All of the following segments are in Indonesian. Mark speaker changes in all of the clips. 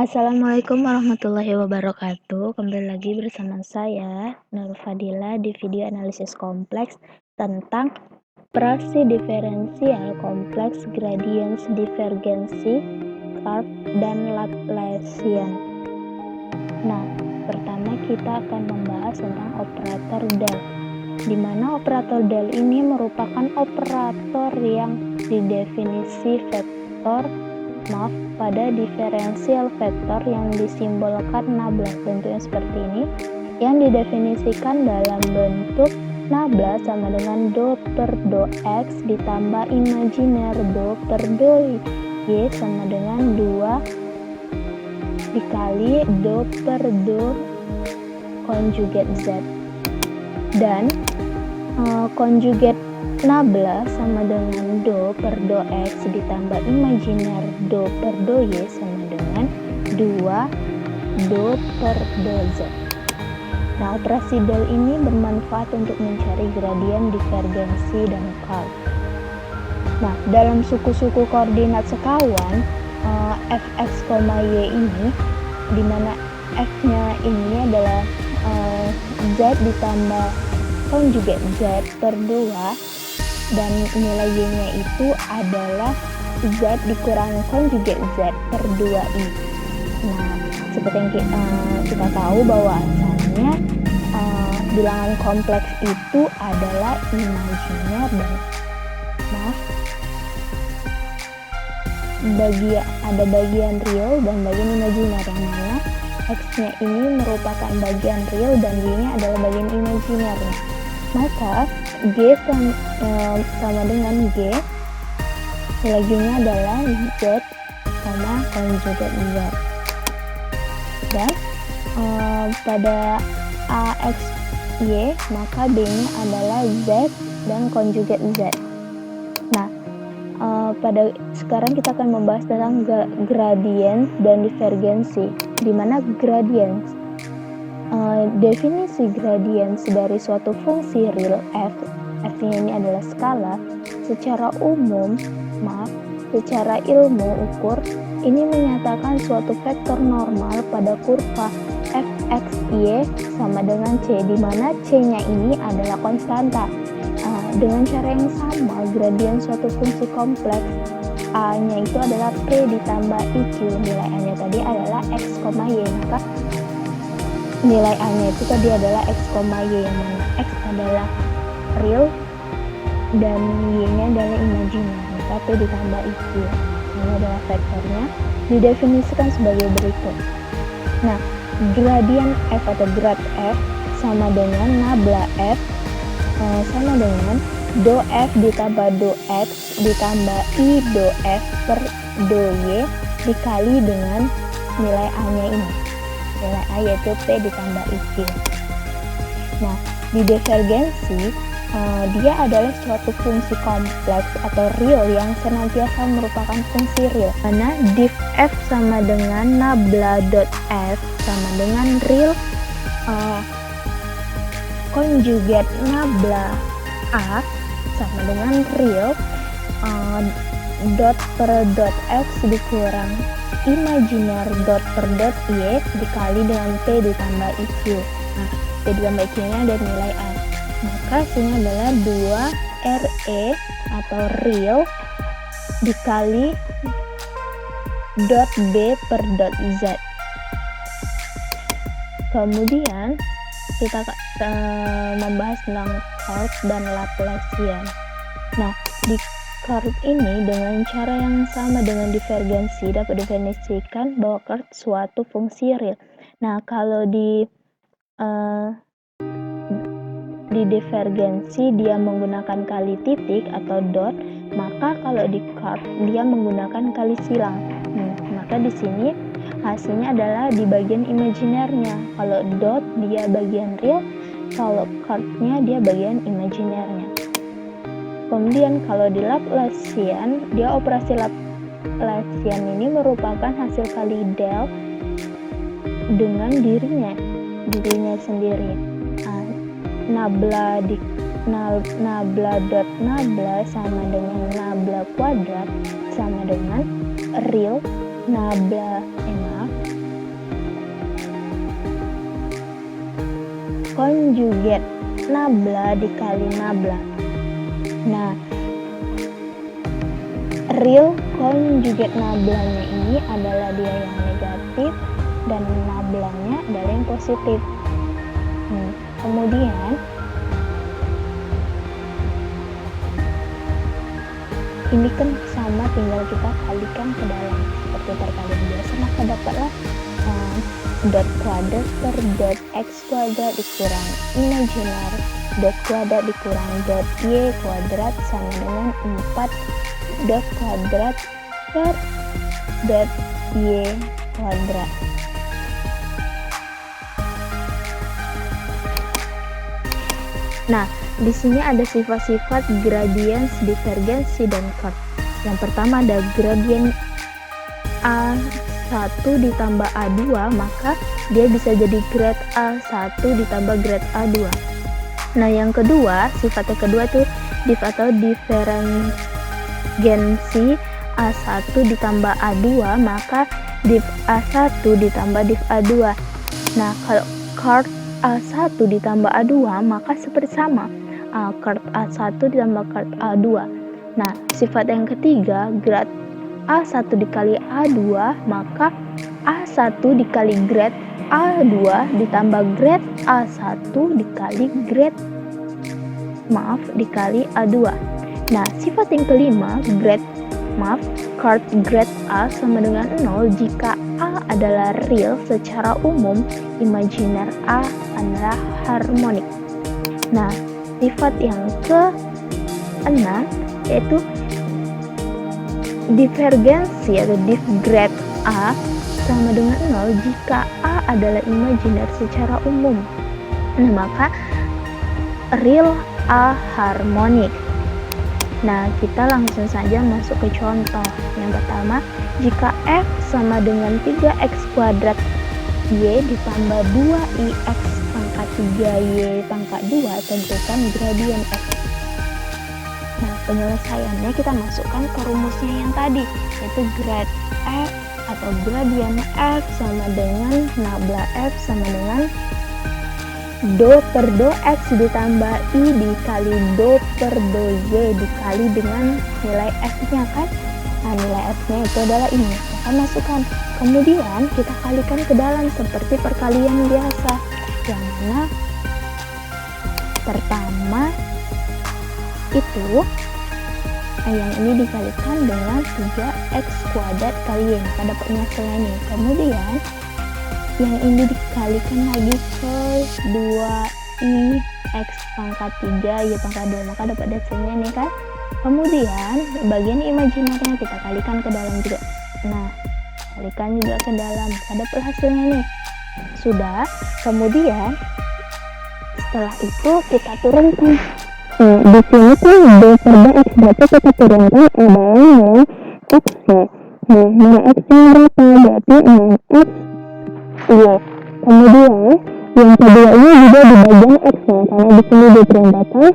Speaker 1: Assalamualaikum warahmatullahi wabarakatuh. Kembali lagi bersama saya, Nur Fadila, di video analisis kompleks tentang operasi diferensial kompleks, gradients, divergensi, curve, dan Laplacian. Nah, pertama kita akan membahas tentang operator del, di mana operator del ini merupakan operator yang didefinisi pada diferensial vektor yang disimbolkan nabla, bentuknya seperti ini, yang didefinisikan dalam bentuk nabla sama dengan do per do x ditambah imajiner do per do y sama dengan 2 dikali do per do konjugat z, dan konjugat nabla sama dengan do per do x ditambah imajiner do per do y sama dengan 2 do per do z. Nah, operasi del ini bermanfaat untuk mencari gradien, divergensi, dan curve. Nah, dalam suku-suku koordinat sekawan fx, y ini, di mana f-nya ini adalah z ditambah konjugat z per 2, dan nilai y-nya itu adalah z dikurangi konjugat z per 2i. Nah, seperti yang kita tahu bahwa asalnya bilangan kompleks itu adalah imajiner dan ada bagian real dan bagian imajiner, yang mana x-nya ini merupakan bagian real dan y-nya adalah bagian imajinernya. Maka G sama dengan G, nilai G-nya adalah Z sama konjugat Z. Dan pada AX Y, maka B-nya adalah Z dan konjugat Z. Nah, sekarang kita akan membahas tentang gradient dan divergensi, di mana gradient, definisi gradiens dari suatu fungsi real f-nya ini adalah skala, secara ilmu ukur ini menyatakan suatu vektor normal pada kurva fxy sama dengan c, di mana c-nya ini adalah konstanta. Dengan cara yang sama, gradien suatu fungsi kompleks a-nya itu adalah p ditambah iq, nilai a-nya tadi adalah x, y, maka nilai a-nya itu tadi adalah x, y, yang mana x adalah real dan y-nya adalah imajiner, maka p ditambah iq. Ini adalah vektornya, didefinisikan sebagai berikut. Nah, gradien f atau grad f sama dengan nabla f sama dengan do f ditambah do x ditambah i do f per do y dikali dengan nilai a-nya ini. Nilai a yaitu p ditambah iq. Nah, di divergensi dia adalah suatu fungsi kompleks atau real yang senantiasa merupakan fungsi real, mana div f sama dengan nabla dot f sama dengan real konjugat nabla a sama dengan real dot per dot x dikurang imajiner dot per dot y dikali dengan p ditambah iq. Nah, p ditambah iq-nya ada nilai a, maka hasilnya adalah 2 re atau real dikali dot b per dot z. Kemudian kita membahas tentang curve dan Laplacian. Nah, di curve ini dengan cara yang sama dengan divergensi dapat didefinisikan bahwa curve suatu fungsi real. Nah, kalau di divergensi dia menggunakan kali titik atau dot, maka kalau di curve dia menggunakan kali silang. Maka di sini hasilnya adalah di bagian imajinernya. Kalau dot dia bagian real, kalau curve-nya dia bagian imajinernya. Kemudian kalau di Laplacian, dia operasi Laplacian ini merupakan hasil kali del dengan dirinya sendiri. Nabla dot nabla sama dengan nabla kuadrat sama dengan real nabla konjugat nabla dikali nabla. Nah, real konjugat nablanya ini adalah dia yang negatif dan nablanya adalah yang positif. Kemudian ini kan sama, tinggal kita kalikan ke dalam seperti perkalian biasa, maka dapatlah dot kuadrat per dot x kuadrat dikurang imajiner dot kuadrat dikurang dot y kuadrat sama dengan 4 dot kuadrat per dot y kuadrat. Nah, di sini ada sifat-sifat gradiens, divergensi, dan curve. Yang pertama ada gradien A1 ditambah A2, maka dia bisa jadi grad A1 ditambah grad A2. Nah, yang kedua, sifat yang kedua tuh div atau divergensi A1 ditambah A2, maka div A1 ditambah div A2. Nah, kalau curve A1 ditambah A2 maka seperti sama, curve A1 ditambah curve A2. Nah, sifat yang ketiga, grad A1 dikali A2 maka A1 dikali grad A2 ditambah grad A1 dikali dikali A2. Nah, sifat yang kelima, curve grad A sama dengan 0 jika A adalah real secara umum, imajiner A adalah harmonik. Nah, sifat yang ke-6 yaitu divergensi atau div grad A sama dengan 0 jika A adalah imajiner secara umum. Nah, maka real A harmonik. Nah, kita langsung saja masuk ke contoh. Yang pertama, jika F sama dengan 3x kuadrat Y ditambah 2IX pangkat 3Y pangkat 2, tentukan gradien F. Nah, penyelesaiannya kita masukkan ke rumusnya yang tadi, yaitu grad F atau gradien F sama dengan nabla F sama dengan do per do x ditambah i dikali do per do y dikali dengan nilai f-nya kan. Nah, nilai f-nya itu adalah ini, maka masukkan. Kemudian kita kalikan ke dalam seperti perkalian biasa, yang mana pertama itu yang ini dikalikan dengan 3x kuadrat kali y, maka dapatnya hasilnya ini. Kemudian yang ini dikalikan lagi ke 2x pangkat 3 y pangkat 2, maka dapat hasilnya ini kan. Kemudian bagian imajinernya kita kalikan ke dalam juga. Nah, kalikan juga ke dalam, maka dapat hasilnya ini. Sudah. Kemudian setelah itu kita turunkan. Di sini kan d per dx, berarti kita turunkan adalah nilai x-nya. Nah, nilai x-nya berapa? Berarti nilai x Y. Kemudian yang kedua ini juga di bagian x-nya, karena di sini diperempatkan,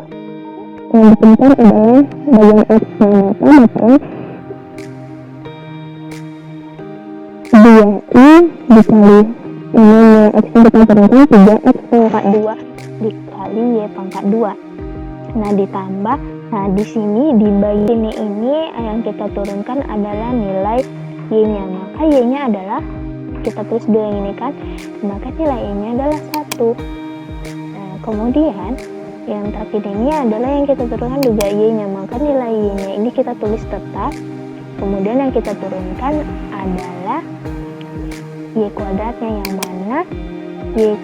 Speaker 1: yang ditentukan adalah bagian x-nya, maka 2i dikali ini nilai x-nya kita turunkan 3x pangkat 2 dikali y pangkat 2. Nah, ditambah, nah di sini di bagian ini yang kita turunkan adalah nilai y-nya, maka y-nya adalah kita tulis dulu yang ini kan, maka nilai y-nya adalah 1. Nah, kemudian yang terakhir ini adalah yang kita turunkan juga y-nya, maka nilai y-nya ini kita tulis tetap. Kemudian yang kita turunkan adalah y kuadratnya, yang mana y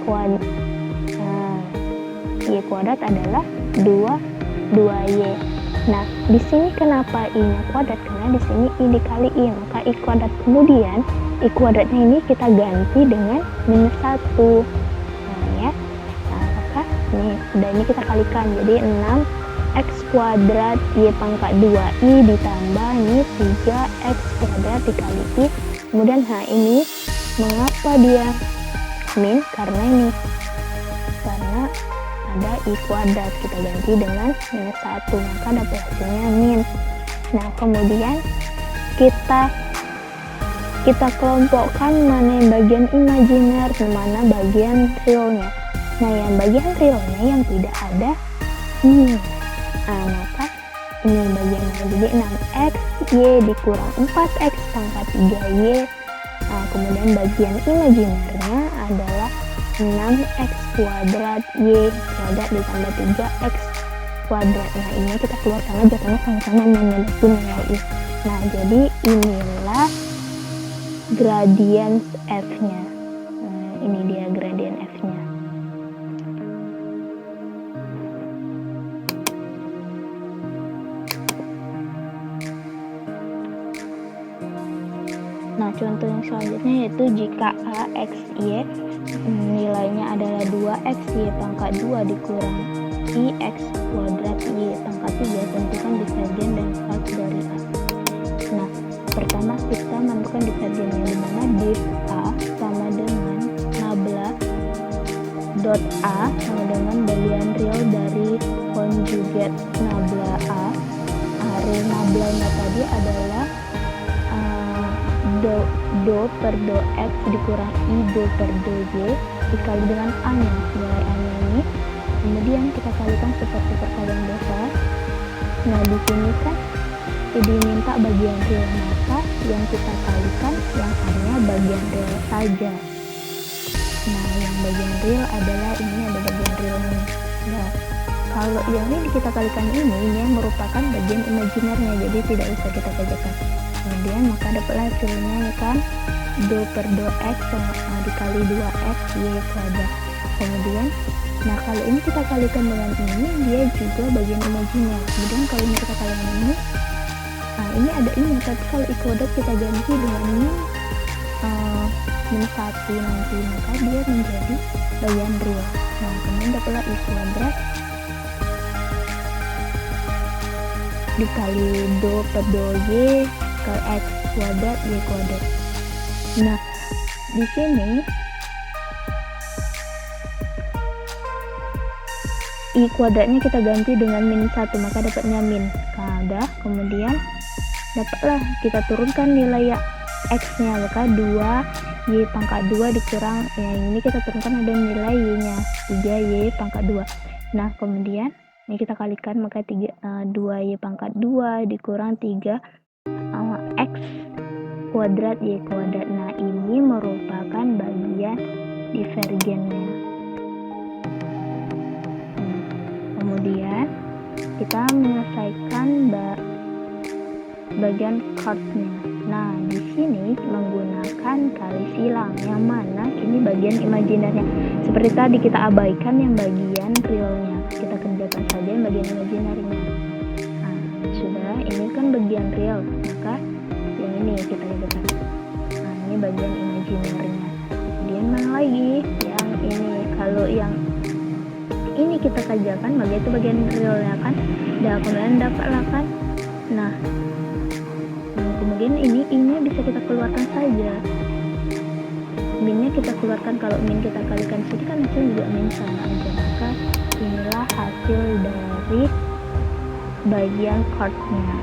Speaker 1: kuadrat adalah 2y. Nah, di sini kenapa i-nya kuadrat? Karena di sini i dikali i, maka i kuadrat. Kemudian i kuadratnya ini kita ganti dengan minus 1. Nah, ya. Nah, maka ini kita kalikan. Jadi 6x kuadrat y pangkat 2i ditambah ini 3x kuadrat dikali i. Kemudian ini mengapa dia min? Karena ini ada i kuadrat, kita ganti dengan minus 1, maka dapat hasilnya min. Nah, kemudian kita kelompokkan mana yang bagian imajiner, mana bagian realnya. Nah, yang bagian realnya yang tidak ada ini. Nah, maka ini bagiannya jadi 6x y dikurang 4x pangkat 3y. Nah, kemudian bagian imajinernya adalah 6x kuadrat y kuadrat ditambah 3x kuadrat. Nah, ini kita keluarkan aja karena sama-sama memiliki nilai y. Nah, jadi inilah gradient f-nya. Nah, ini dia gradient f-nya. Nah, contoh yang selanjutnya yaitu jika a, x, y nilainya adalah 2x y pangkat 2 dikurang i x kuadrat y pangkat 3, tentukan divergen dan fase dari a. Nah, pertama kita menentukan divergennya, di mana div a sama dengan nabla dot a sama dengan bagian real dari konjugat nabla a. Real nablanya tadi adalah do per do x dikurang i do per do y dikali dengan a nya, nilai a nya ini. Kemudian kita kalikan seperti perkalian biasa. Nah, di sini kan diminta bagian real, maka yang kita kalikan yang hanya bagian real saja. Nah, yang bagian real adalah ini, ada bagian realnya. Nah, kalau yang ini kita kalikan ini yang merupakan bagian imajinernya, jadi tidak usah kita kerjakan. Kemudian maka dapatlah hasilnya kan do per do x dikali 2x y kuadrat. Kemudian nah, kalau ini kita kalikan dengan ini, dia juga bagian imajiner. Kemudian kalau ini kita kalikan ini, nah ini ada ini, tapi kalau i kuadrat kita ganti dengan min 1 nanti, maka dia menjadi bagian real. Nah, kemudian dapatlah i kuadrat dikali do per do y kali x kuadrat y kuadrat. Nah, di sini i kuadratnya kita ganti dengan min 1, maka dapatnya min. Nah, kemudian dapatlah kita turunkan nilai ya x nya, maka 2 y pangkat 2 dikurang yang ini kita turunkan ada nilai y nya 3 y pangkat 2. Nah, kemudian ini kita kalikan, maka 2 y pangkat 2 dikurang 3 x kuadrat y kuadrat. Nah, ini merupakan bagian divergennya. Kemudian kita menyelesaikan bagian chordnya. Nah, di sini menggunakan kali silang, yang mana ini bagian imajinernya. Seperti tadi kita abaikan yang bagian realnya, kita kerjakan saja yang bagian imajinernya. Nah, sudah, ini kan bagian real, maka yang ini kita kerjakan. Nah, ini bagian imajinernya. Kemudian mana lagi? Yang ini. Kalau yang ini kita kerjakan, bagian itu bagian realnya kan. Dan kemudian dapatlah kan. Nah, kemudian ini bisa kita keluarkan saja. Minnya kita keluarkan, kalau min kita kalikan sini kan hasil juga min sama aja. Maka inilah hasil dari bagian chordnya.